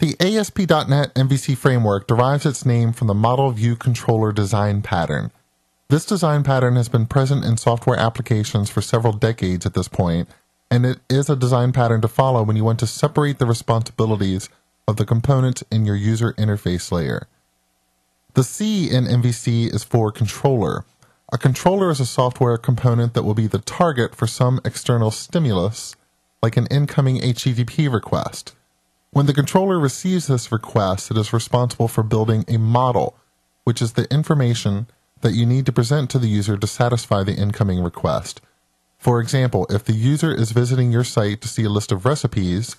The ASP.NET MVC framework derives its name from the Model View Controller design pattern. This design pattern has been present in software applications for several decades at this point, and it is a design pattern to follow when you want to separate the responsibilities of the components in your user interface layer. The C in MVC is for controller. A controller is a software component that will be the target for some external stimulus, like an incoming HTTP request. When the controller receives this request, it is responsible for building a model, which is the information that you need to present to the user to satisfy the incoming request. For example, if the user is visiting your site to see a list of recipes,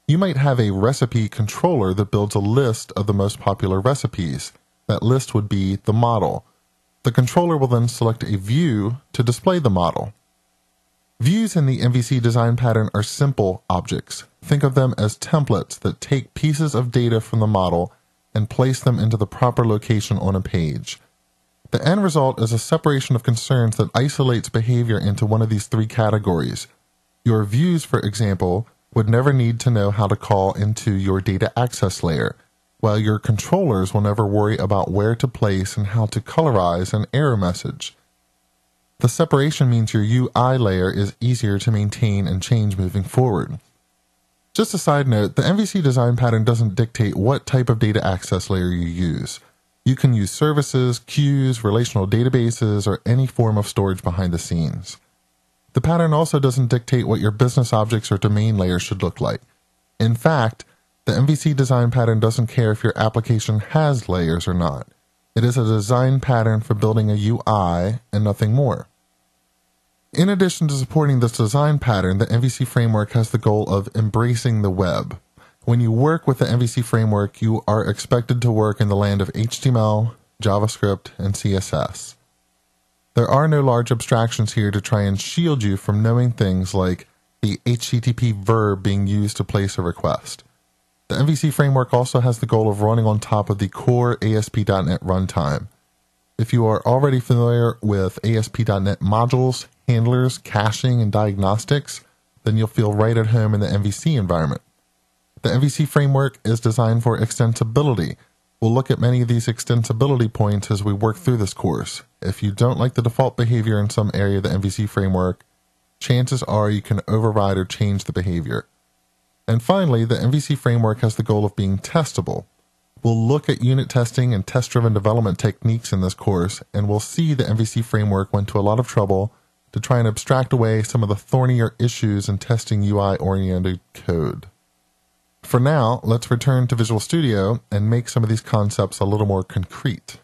you might have a recipe controller that builds a list of the most popular recipes. That list would be the model. The controller will then select a view to display the model. Views in the MVC design pattern are simple objects. Think of them as templates that take pieces of data from the model and place them into the proper location on a page. The end result is a separation of concerns that isolates behavior into one of these three categories. Your views, for example, would never need to know how to call into your data access layer, while your controllers will never worry about where to place and how to colorize an error message. The separation means your UI layer is easier to maintain and change moving forward. Just a side note, the MVC design pattern doesn't dictate what type of data access layer you use. You can use services, queues, relational databases, or any form of storage behind the scenes. The pattern also doesn't dictate what your business objects or domain layers should look like. In fact, the MVC design pattern doesn't care if your application has layers or not. It is a design pattern for building a UI and nothing more. In addition to supporting this design pattern, the MVC framework has the goal of embracing the web. When you work with the MVC framework, you are expected to work in the land of HTML, JavaScript, and CSS. There are no large abstractions here to try and shield you from knowing things like the HTTP verb being used to place a request. The MVC framework also has the goal of running on top of the core ASP.NET runtime. If you are already familiar with ASP.NET modules, handlers, caching, and diagnostics, then you'll feel right at home in the MVC environment. The MVC framework is designed for extensibility. We'll look at many of these extensibility points as we work through this course. If you don't like the default behavior in some area of the MVC framework, chances are you can override or change the behavior. And finally, the MVC framework has the goal of being testable. We'll look at unit testing and test-driven development techniques in this course, and we'll see the MVC framework went to a lot of trouble to try and abstract away some of the thornier issues in testing UI-oriented code. For now, let's return to Visual Studio and make some of these concepts a little more concrete.